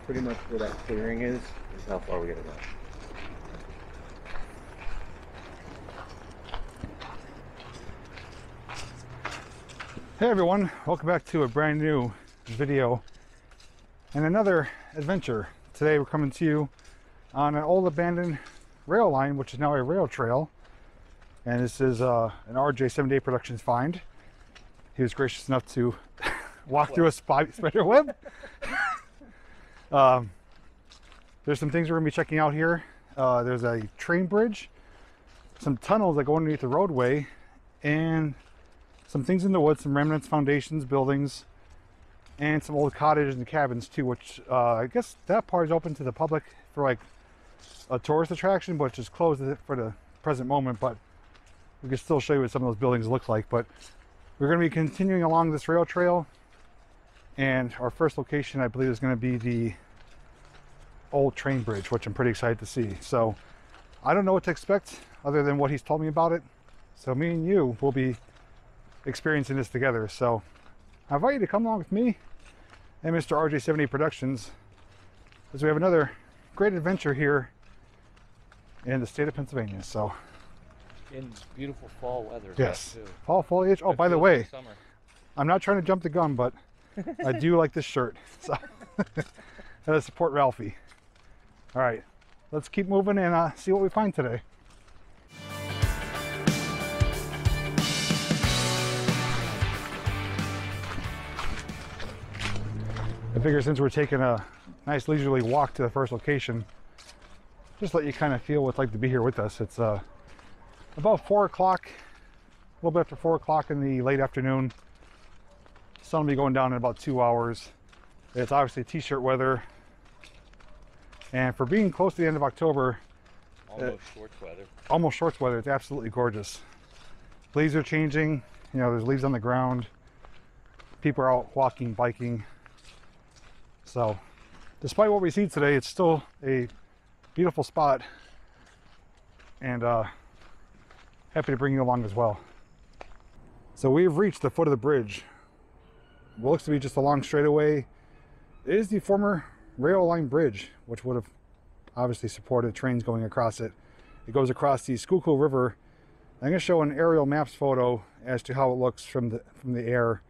pretty much where that clearing is how far we gotta go. Hey everyone, welcome back to a brand new video and another adventure. Today we're coming to you on an old abandoned rail line, which is now a rail trail. And this is an RJ78 Productions find. He was gracious enough to walk through a spider web. There's some things we're gonna be checking out here. There's a train bridge, some tunnels that go underneath the roadway, and some things in the woods, some remnants, foundations, buildings, and some old cottages and cabins too, which I guess that part is open to the public for like a tourist attraction, but just closed for the present moment. But we can still show you what some of those buildings look like. But we're going to be continuing along this rail trail, and our first location, I believe, is going to be the old train bridge, which I'm pretty excited to see. So I don't know what to expect other than what he's told me about it. So me and you will be experiencing this together. So I invite you to come along with me and Mr. RJ78 Productions as we have another great adventure here in the state of Pennsylvania. So in beautiful fall weather. Yes, too. fall foliage. Oh, It by the feels way, like summer. I'm not trying to jump the gun, but I do like this shirt. So gotta support Ralphie. All right, let's keep moving and see what we find today. I figure since we're taking a nice leisurely walk to the first location, just let you kind of feel what it's like to be here with us. It's about 4 o'clock, a little bit after 4 o'clock in the late afternoon. Sun will be going down in about 2 hours. It's obviously t-shirt weather. And for being close to the end of October, Almost shorts weather. Almost shorts weather, it's absolutely gorgeous. Leaves are changing, you know, there's leaves on the ground. People are out walking, biking. So, despite what we see today, it's still a beautiful spot, and happy to bring you along as well. So we've reached the foot of the bridge. What looks to be just a long straightaway. It is the former rail line bridge, which would have obviously supported trains going across it. It goes across the Schuylkill River. I'm going to show an aerial maps photo as to how it looks from the air.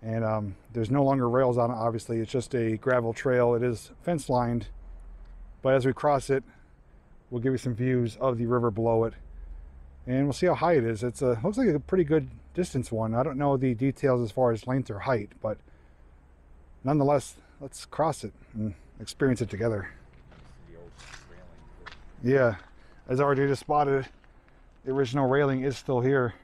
And there's no longer rails on it, obviously. It's just a gravel trail. It is fence lined, but as we cross it, we'll give you some views of the river below it, and we'll see how high it is. It's looks like a pretty good distance one. I don't know the details as far as length or height, but nonetheless, let's cross it and experience it together. Yeah, as RJ just spotted, the original railing is still here.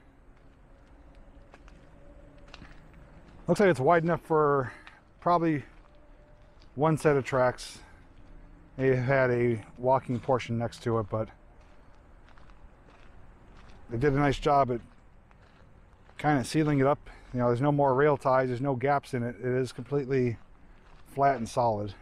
Looks like it's wide enough for probably one set of tracks. They had a walking portion next to it, but they did a nice job at kind of sealing it up. You know, there's no more rail ties, there's no gaps in it. It is completely flat and solid.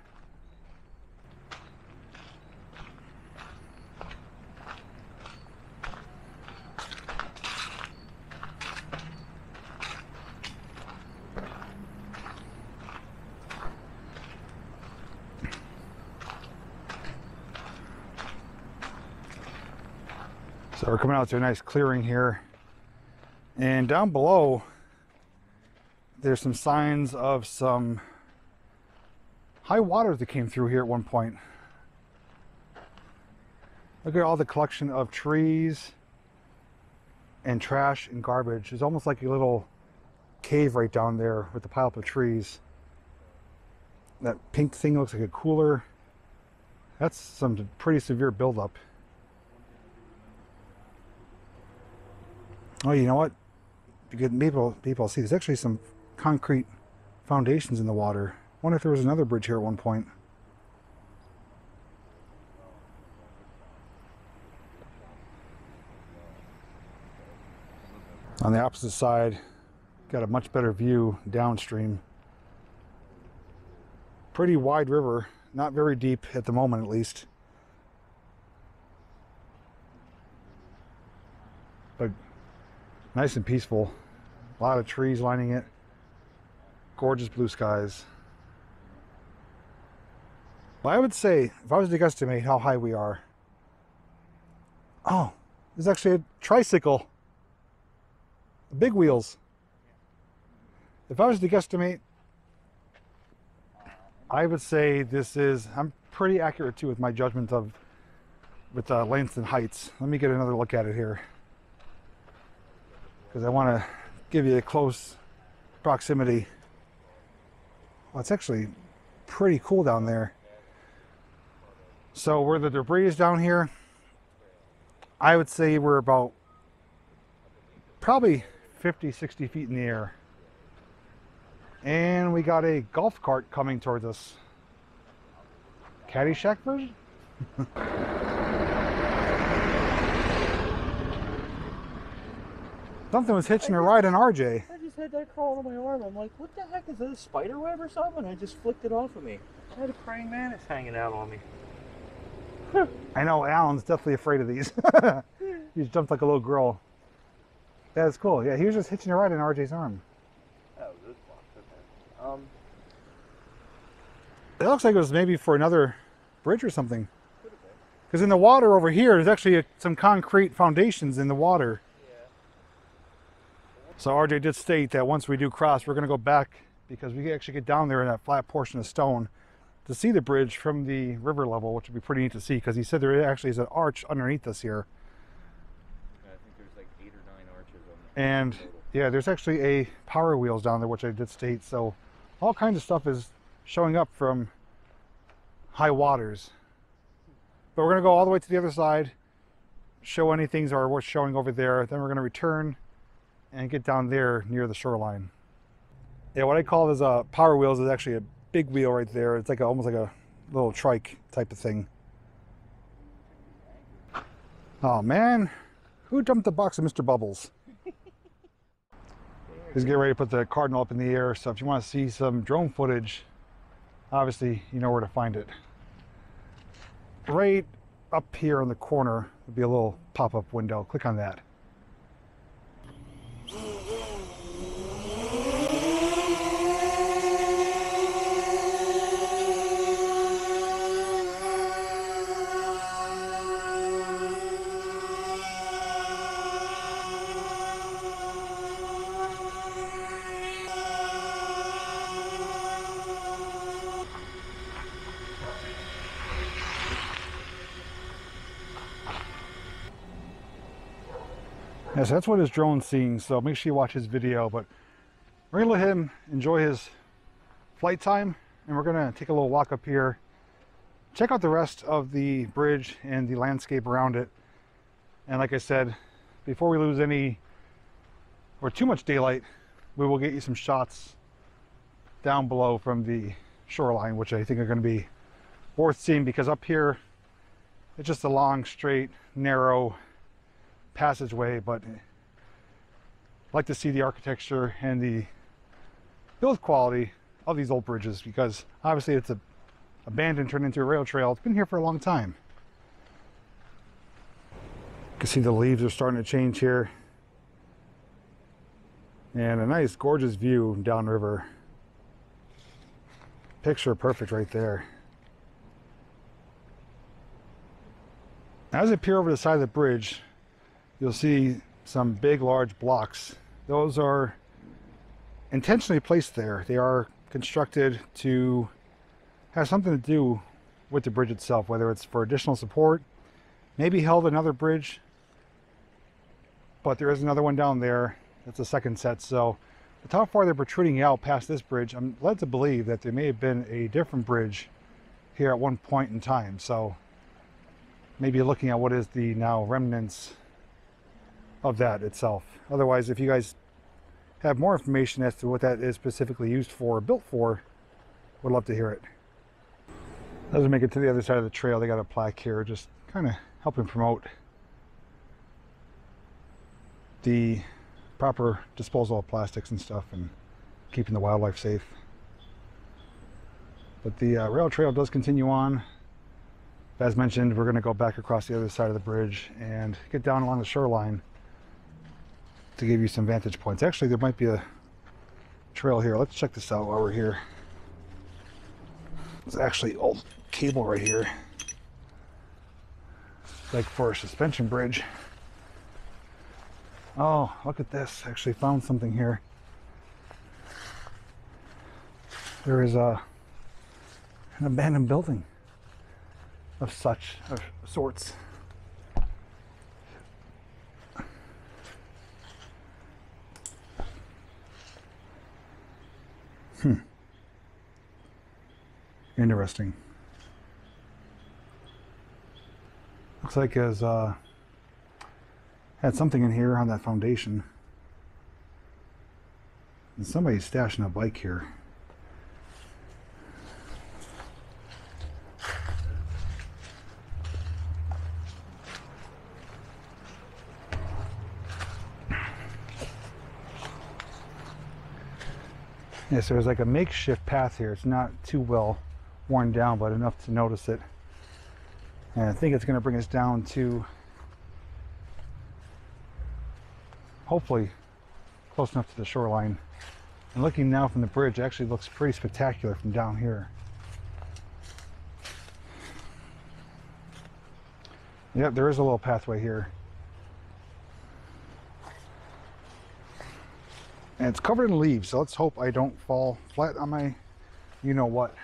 So we're coming out to a nice clearing here, and down below there's some signs of some high waters that came through here at one point. Look at all the collection of trees and trash and garbage. It's almost like a little cave right down there with the pile up of trees. That pink thing looks like a cooler. That's some pretty severe buildup. Oh, you know what? Because people see there's actually some concrete foundations in the water. I wonder if there was another bridge here at one point. On the opposite side, got a much better view downstream. Pretty wide river, not very deep at the moment at least. But nice and peaceful. A lot of trees lining it. Gorgeous blue skies. But I would say, if I was to guesstimate how high we are, oh, there's actually a tricycle. Big wheels. If I was to guesstimate, I would say this is, I'm pretty accurate too with my judgment of, with lengths and heights. Let me get another look at it here, because I want to give you a close proximity. Well, it's actually pretty cool down there. So where the debris is down here, I would say we're about probably 50, 60 feet in the air. And we got a golf cart coming towards us. Caddyshack version? Something was hitching a ride on RJ. I just had that crawl on my arm. I'm like, what the heck? Is that a spider web or something? I just flicked it off of me. I had a praying mantis hanging out on me. I know, Alan's definitely afraid of these. He's jumped like a little girl. That's cool. Yeah, he was just hitching a ride on RJ's arm. Oh, this box. Okay. It looks like it was maybe for another bridge or something. Because in the water over here, there's actually some concrete foundations in the water. Yeah. So RJ did state that once we do cross, we're going to go back, because we can actually get down there in that flat portion of stone to see the bridge from the river level, which would be pretty neat to see, because he said there actually is an arch underneath us here. I think there's like 8 or 9 arches on the And total. yeah, there's actually a power wheels down there, which I did state. So all kinds of stuff is showing up from high waters. But we're going to go all the way to the other side, show any things are worth showing over there. Then we're going to return and get down there near the shoreline. Yeah, what I call as power wheels is actually a big wheel right there. It's like almost like a little trike type of thing. Oh man, who dumped the box of Mr. Bubbles? He's getting ready to put the Cardinal up in the air. So if you want to see some drone footage, obviously you know where to find it. Right up here in the corner would be a little pop-up window. Click on that. Yeah, so that's what his drone's seeing, so make sure you watch his video. But we're gonna let him enjoy his flight time, and we're gonna take a little walk up here, check out the rest of the bridge and the landscape around it. And like I said, before we lose any or too much daylight, we will get you some shots down below from the shoreline, which I think are going to be worth seeing, because up here it's just a long, straight, narrow passageway. But I like to see the architecture and the build quality of these old bridges, because obviously it's abandoned, turned into a rail trail. It's been here for a long time. You can see the leaves are starting to change here, and a nice gorgeous view downriver. Picture perfect right there. As I peer over the side of the bridge, you'll see some big, large blocks. Those are intentionally placed there. They are constructed to have something to do with the bridge itself, whether it's for additional support, maybe held another bridge. But there is another one down there. That's a second set. So with how far they're protruding out past this bridge, I'm led to believe that there may have been a different bridge here at one point in time. So maybe looking at what is the now remnants of that itself. Otherwise, if you guys have more information as to what that is specifically used for or built for, would love to hear it. As we make it to the other side of the trail, they got a plaque here just kind of helping promote the proper disposal of plastics and stuff and keeping the wildlife safe. But the rail trail does continue on. As mentioned, we're going to go back across the other side of the bridge and get down along the shoreline to give you some vantage points. Actually, there might be a trail here. Let's check this out while we're here. There's actually old cable right here, like for a suspension bridge. Oh, look at this. I actually found something here. There is an abandoned building of sorts. Interesting. Looks like it's had something in here on that foundation. And somebody's stashing a bike here. Yeah, so there's like a makeshift path here. It's not too well worn down, but enough to notice it. And I think it's going to bring us down to, hopefully, close enough to the shoreline. And looking now from the bridge, it actually looks pretty spectacular from down here. Yep, there is a little pathway here. And it's covered in leaves, so let's hope I don't fall flat on my you-know-what.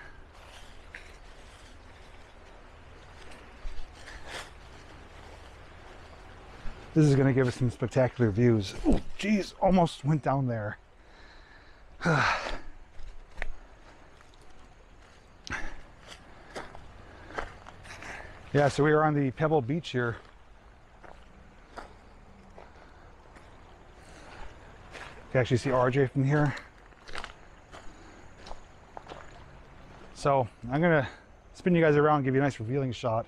This is going to give us some spectacular views. Oh, geez, almost went down there. Yeah, so we are on the Pebble Beach here. You can actually see RJ from here. So I'm going to spin you guys around and give you a nice revealing shot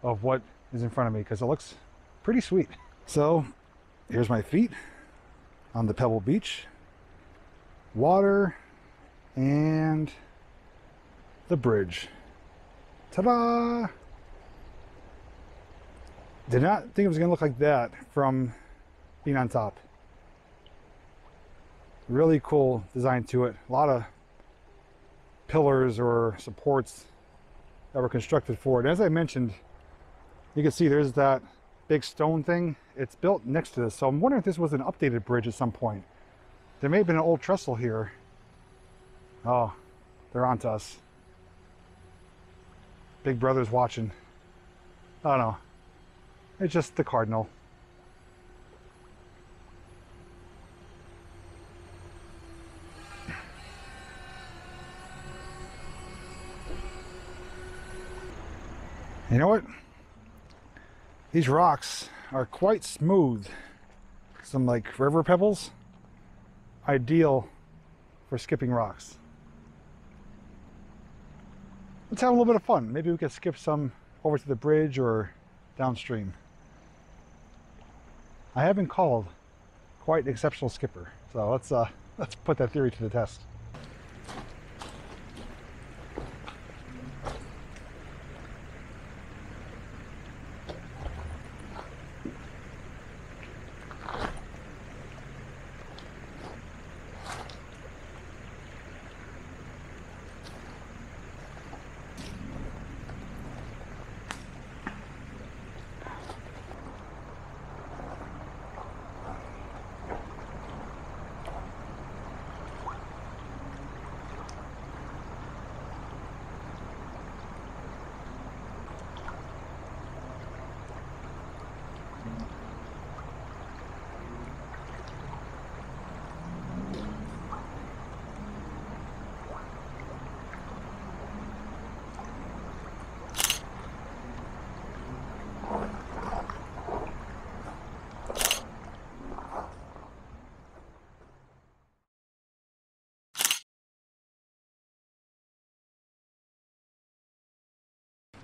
of what is in front of me, because it looks pretty sweet. So here's my feet on the Pebble Beach, water, and the bridge. Ta-da! Did not think it was going to look like that from being on top. Really cool design to it. A lot of pillars or supports that were constructed for it. As I mentioned, you can see there's that big stone thing. It's built next to this, so I'm wondering if this was an updated bridge at some point. There may have been an old trestle here. Oh, they're on to us. Big Brother's watching. I don't know. It's just the cardinal. You know what? These rocks are quite smooth. Some like river pebbles. Ideal for skipping rocks. Let's have a little bit of fun. Maybe we could skip some over to the bridge or downstream. I have been called quite an exceptional skipper. So let's put that theory to the test.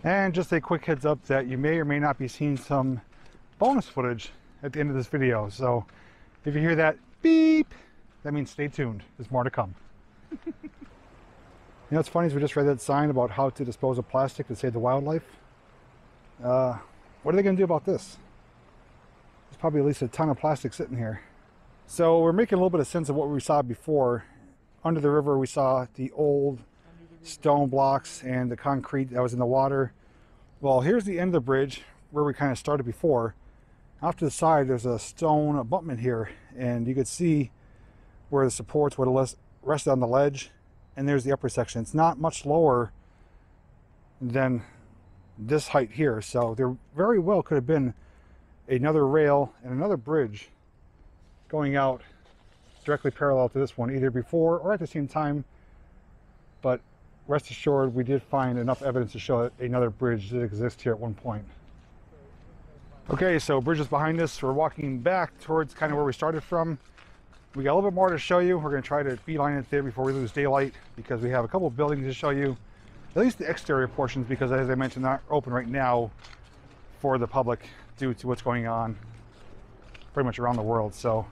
And just a quick heads up that you may or may not be seeing some bonus footage at the end of this video. So if you hear that beep, that means stay tuned. There's more to come. You know what's funny is we just read that sign about how to dispose of plastic to save the wildlife. What are they going to do about this? There's probably at least a ton of plastic sitting here. So we're making a little bit of sense of what we saw before. Under the river we saw the old stone blocks and the concrete that was in the water. Well, here's the end of the bridge where we kind of started before. Off to the side, there's a stone abutment here, and you could see where the supports would have rested on the ledge, and there's the upper section. It's not much lower than this height here, so there very well could have been another rail and another bridge going out directly parallel to this one, either before or at the same time. But rest assured, we did find enough evidence to show that another bridge did exist here at one point. Okay, so bridge is behind us. We're walking back towards kind of where we started from. We got a little bit more to show you. We're going to try to beeline it there before we lose daylight, because we have a couple of buildings to show you, at least the exterior portions, because as I mentioned, they're not open right now for the public due to what's going on pretty much around the world. So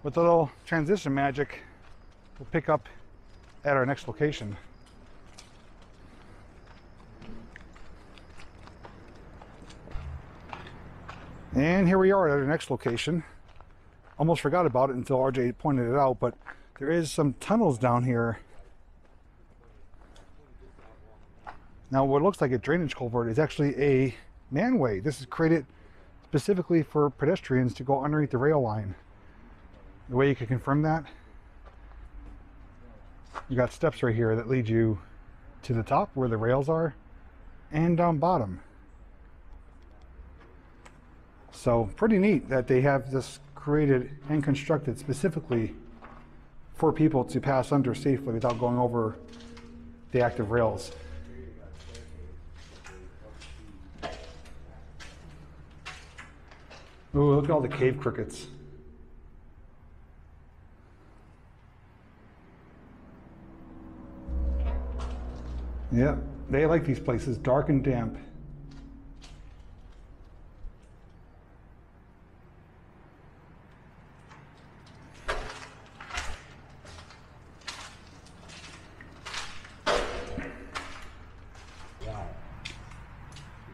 with a little transition magic, we'll pick up at our next location. And here we are at our next location. Almost forgot about it until RJ pointed it out, but there is some tunnels down here. Now what looks like a drainage culvert is actually a manway. This is created specifically for pedestrians to go underneath the rail line. The way you can confirm that, you got steps right here that lead you to the top where the rails are and down bottom. So pretty neat that they have this created and constructed specifically for people to pass under safely without going over the active rails. Ooh, look at all the cave crickets. Yeah, they like these places, dark and damp.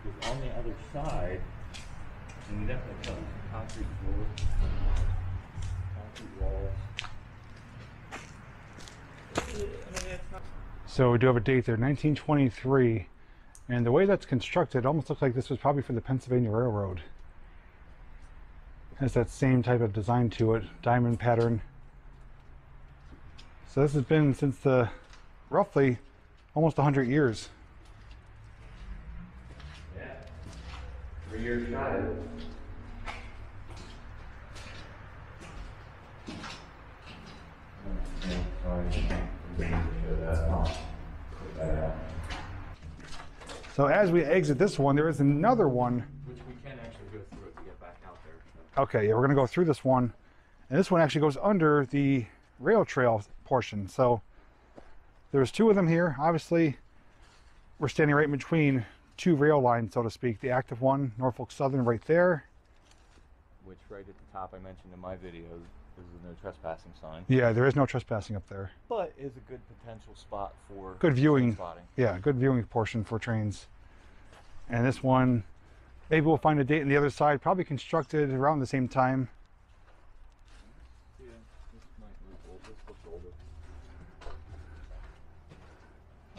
Because on the other side, and definitely comes concrete floor, concrete walls. So we do have a date there, 1923, and the way that's constructed, it almost looks like this was probably for the Pennsylvania Railroad. It has that same type of design to it, diamond pattern. So this has been since the roughly almost 100 years. Yeah, 3 years shy. So as we exit this one, there is another one. Which we can actually go through it to get back out there. So. Okay, yeah, we're gonna go through this one. And this one actually goes under the rail trail portion. So there's two of them here. Obviously, we're standing right in between two rail lines, so to speak. The active one, Norfolk Southern, right there. Which right at the top I mentioned in my video, there's a no trespassing sign. Yeah, there is no trespassing up there. But is a good potential spot for good viewing. spotting. Yeah, good viewing portion for trains. And this one, maybe we'll find a date on the other side, probably constructed around the same time. Yeah, this might look old. This looks older.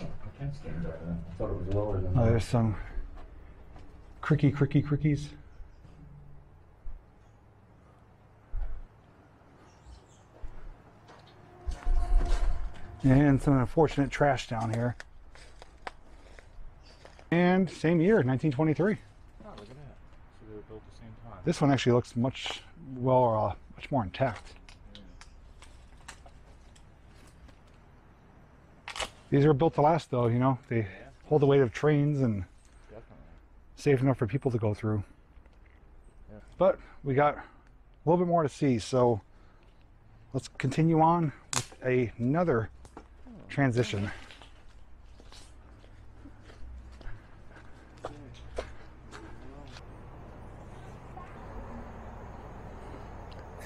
I can't stand up there. I thought it was lower than that. There's some crickies. And some unfortunate trash down here. And same year, 1923. Oh, look at that. So they were built at the same time. This one actually looks much more intact. Yeah. These are built to last, though. You know, they hold the weight of trains and Definitely. safe enough for people to go through. Yeah. But we got a little bit more to see, so let's continue on with another transition.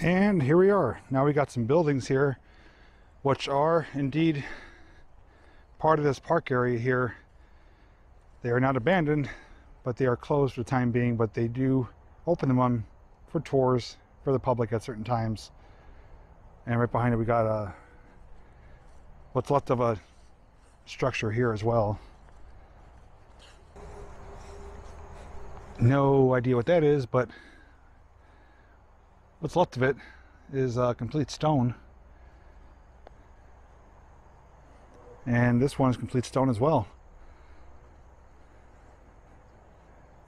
And here we are. Now we got some buildings here, which are indeed part of this park area here. They are not abandoned, but they are closed for the time being, but they do open them on for tours for the public at certain times. And right behind it we got what's left of a structure here as well. No idea what that is, but what's left of it is complete stone. And this one is complete stone as well.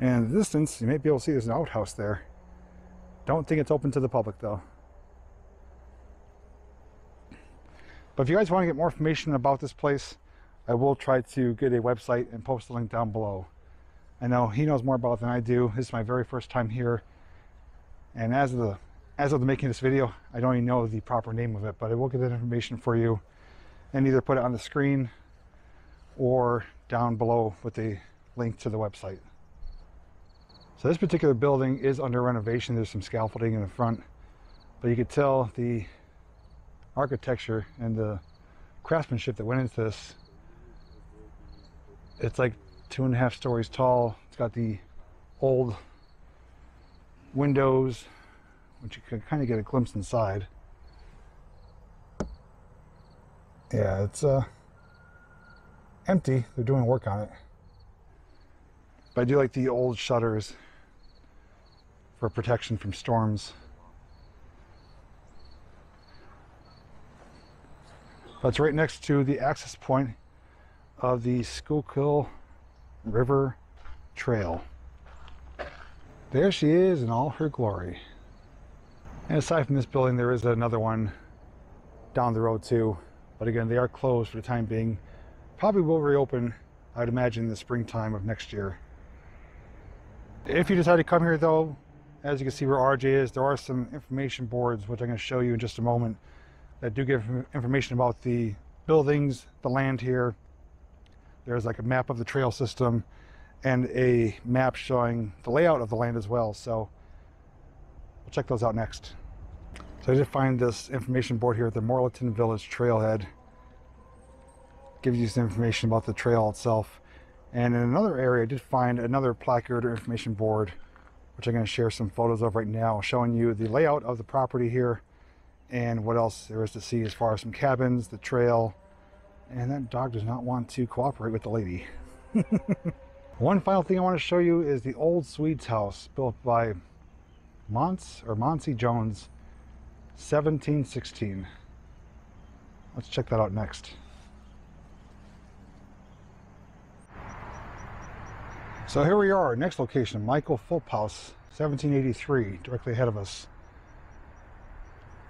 And in the distance, you may be able to see there's an outhouse there. Don't think it's open to the public though. But if you guys want to get more information about this place, I will try to get a website and post a link down below. I know he knows more about it than I do. This is my very first time here. And as of the making of this video, I don't even know the proper name of it, but I will get that information for you and either put it on the screen or down below with a link to the website. So this particular building is under renovation. There's some scaffolding in the front, but you could tell the architecture and the craftsmanship that went into this. It's like 2.5 stories tall. It's got the old windows, which you can kind of get a glimpse inside. Yeah, it's empty. They're doing work on it. But I do like the old shutters for protection from storms. But it's right next to the access point of the Schuylkill River Trail. There she is in all her glory. And aside from this building, there is another one down the road too. But again, they are closed for the time being. Probably will reopen, I'd imagine, in the springtime of next year. If you decide to come here though, as you can see where RJ is, there are some information boards, which I'm going to show you in just a moment, that do give information about the buildings, the land here. There's like a map of the trail system and a map showing the layout of the land as well. So we'll check those out next. So I did find this information board here at the Morleton Village Trailhead. Gives you some information about the trail itself. And in another area, I did find another placard or information board, which I'm going to share some photos of right now, showing you the layout of the property here and what else there is to see as far as some cabins, the trail, and that dog does not want to cooperate with the lady. One final thing I want to show you is the old Swedes house built by Monty Jones, 1716. Let's check that out next. So here we are, next location, Michael Fulp House, 1783, directly ahead of us.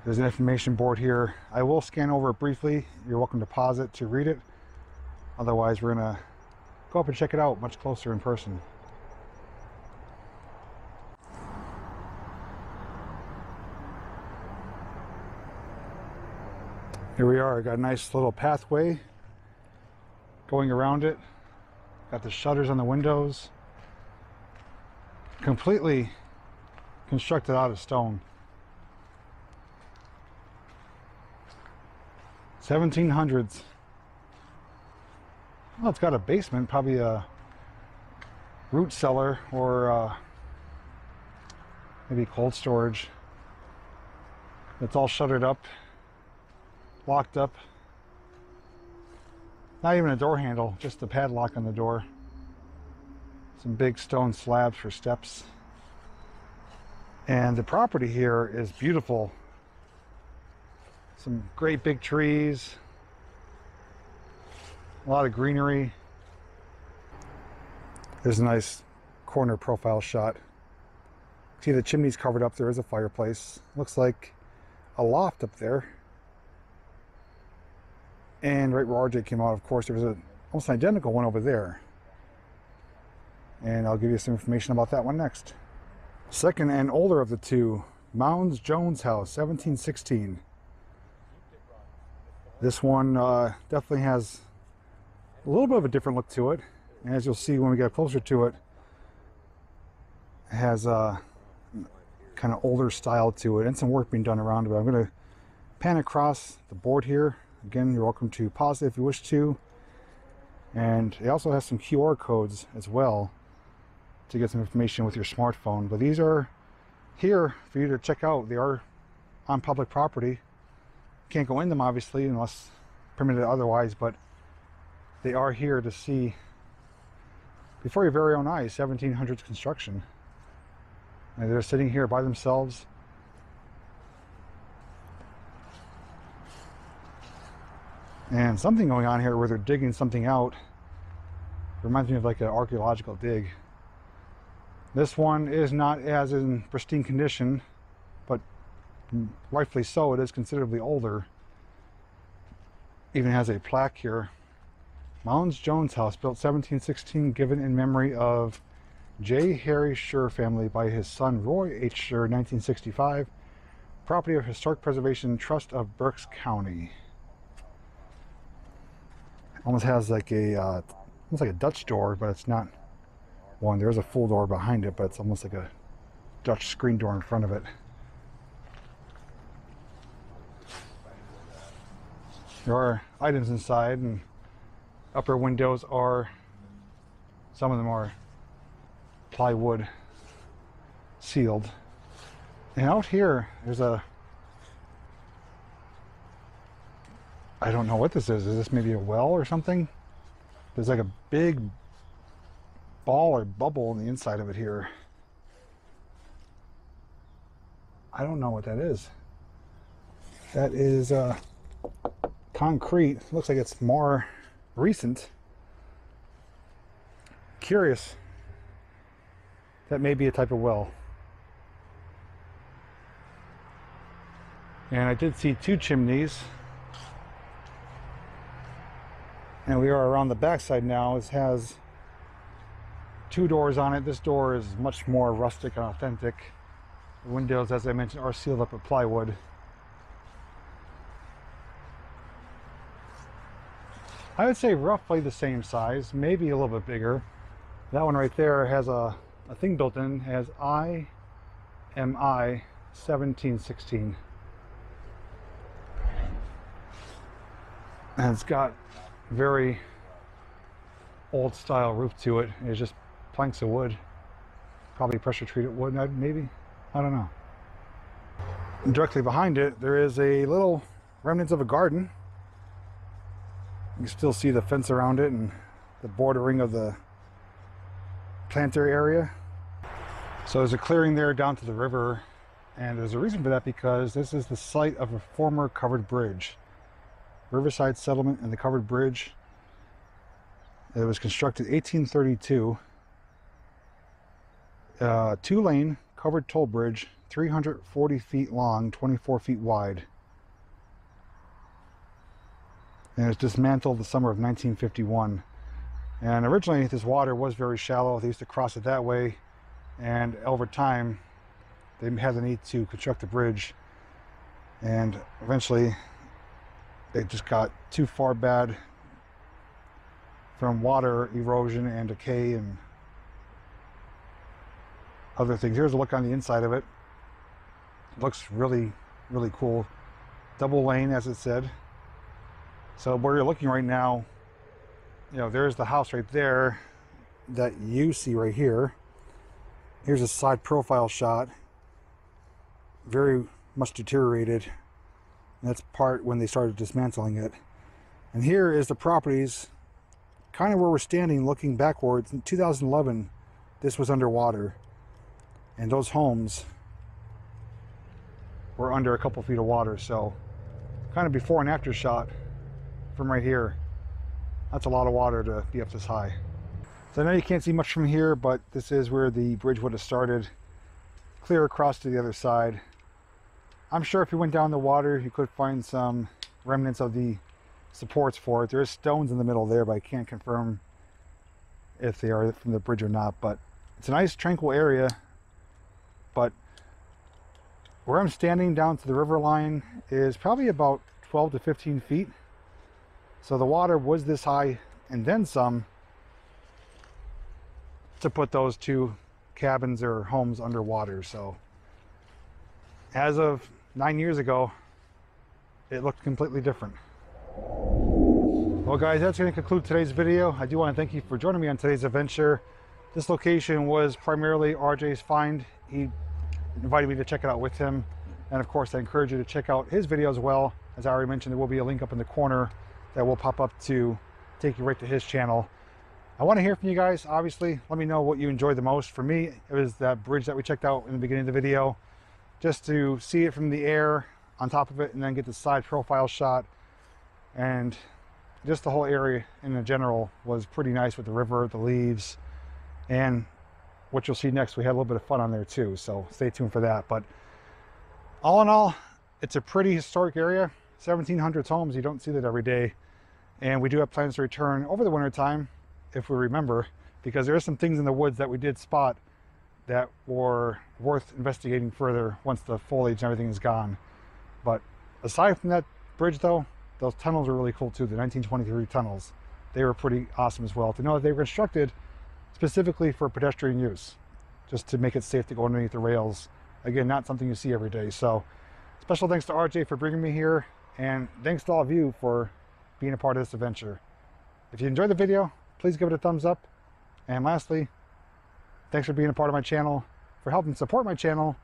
There's an information board here. I will scan over it briefly. You're welcome to pause it to read it. Otherwise, we're gonna go up and check it out much closer in person. Here we are, got a nice little pathway going around it. Got the shutters on the windows. Completely constructed out of stone. 1700s. Well, it's got a basement, probably a root cellar or maybe cold storage. It's all shuttered up, locked up. Not even a door handle, just a padlock on the door. Some big stone slabs for steps. And the property here is beautiful. Some great big trees. A lot of greenery. There's a nice corner profile shot. See the chimney's covered up, there is a fireplace. Looks like a loft up there. And right where RJ came out, of course, there was almost an identical one over there. And I'll give you some information about that one next. Second and older of the two, Mounds Jones House, 1716. This one definitely has a little bit of a different look to it. And as you'll see when we get closer to it, it has a kind of older style to it and some work being done around it. But I'm going to pan across the board here. Again, you're welcome to pause it if you wish to. And it also has some QR codes as well to get some information with your smartphone. But these are here for you to check out. They are on public property. Can't go in them obviously unless permitted otherwise, but they are here to see before your very own eyes 1700s construction. And they're sitting here by themselves. And something going on here where they're digging something out. Reminds me of like an archaeological dig. This one is not as in pristine condition, but rightfully so, it is considerably older. Even has a plaque here. Mounds Jones House, built 1716, given in memory of J. Harry Scher family by his son Roy H. Scher, 1965. Property of Historic Preservation Trust of Berks County. Almost has like a almost like a Dutch door, but it's not one. There's a full door behind it, but it's almost like a Dutch screen door in front of it. There are items inside, and upper windows are, some of them are plywood sealed. And out here, there's a, I don't know what this is. Is this maybe a well or something? There's like a big ball or bubble on the inside of it here. I don't know what that is. That is concrete. Looks like it's more recent. Curious. That may be a type of well. And I did see two chimneys. And we are around the backside now. It has two doors on it. This door is much more rustic and authentic. The windows, as I mentioned, are sealed up with plywood. I would say roughly the same size, maybe a little bit bigger. That one right there has a thing built in, has IMI 1716. And it's got very old style roof to it. It's just planks of wood, probably pressure treated wood, maybe, I don't know. And directly behind it there is a little remnants of a garden. You can still see the fence around it and the bordering of the planter area. So there's a clearing there down to the river, and there's a reason for that because this is the site of a former covered bridge. Riverside Settlement and the covered bridge. It was constructed 1832. 2-lane covered toll bridge, 340 feet long, 24 feet wide. And it was dismantled the summer of 1951. And originally this water was very shallow. They used to cross it that way, and over time they had the need to construct a bridge, and eventually it just got too far bad from water erosion and decay and other things. Here's a look on the inside of it. It looks really, really cool. Double lane, as it said. So where you're looking right now, you know, there's the house right there that you see right here. Here's a side profile shot. Very much deteriorated. And that's part when they started dismantling it. And here is the properties, kind of where we're standing looking backwards. In 2011, this was underwater. And those homes were under a couple feet of water. So kind of before and after shot from right here. That's a lot of water to be up this high. So I know you can't see much from here, but this is where the bridge would have started. Clear across to the other side. I'm sure if you went down the water, you could find some remnants of the supports for it. There is stones in the middle there, but I can't confirm if they are from the bridge or not. But it's a nice tranquil area. But where I'm standing down to the river line is probably about 12 to 15 feet. So the water was this high and then some to put those two cabins or homes underwater. So as of 9 years ago, it looked completely different. Well guys, that's going to conclude today's video. I do want to thank you for joining me on today's adventure. This location was primarily RJ's find. He invited me to check it out with him. And of course, I encourage you to check out his video as well. As I already mentioned, there will be a link up in the corner that will pop up to take you right to his channel. I want to hear from you guys. Obviously, let me know what you enjoyed the most. For me, it was that bridge that we checked out in the beginning of the video, just to see it from the air on top of it and then get the side profile shot. And just the whole area in general was pretty nice with the river, the leaves, and what you'll see next, we had a little bit of fun on there too, so stay tuned for that. But all in all, it's a pretty historic area. 1700s homes, you don't see that every day. And we do have plans to return over the winter time, if we remember, because there are some things in the woods that we did spot that were worth investigating further once the foliage and everything is gone. But aside from that bridge though, those tunnels are really cool too, the 1923 tunnels. They were pretty awesome as well, to know that they were constructed specifically for pedestrian use, just to make it safe to go underneath the rails. Again, not something you see every day. So special thanks to RJ for bringing me here, and thanks to all of you for being a part of this adventure. If you enjoyed the video, please give it a thumbs up. And lastly, thanks for being a part of my channel, for helping support my channel,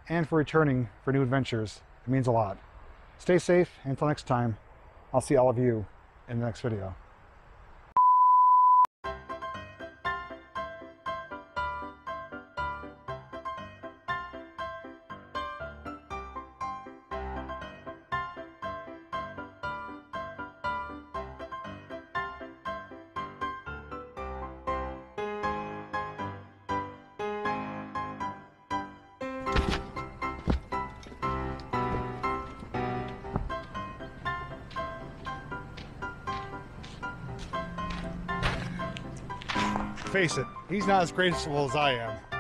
and for returning for new adventures. It means a lot. Stay safe, and until next time, I'll see all of you in the next video. Face it, he's not as graceful as I am.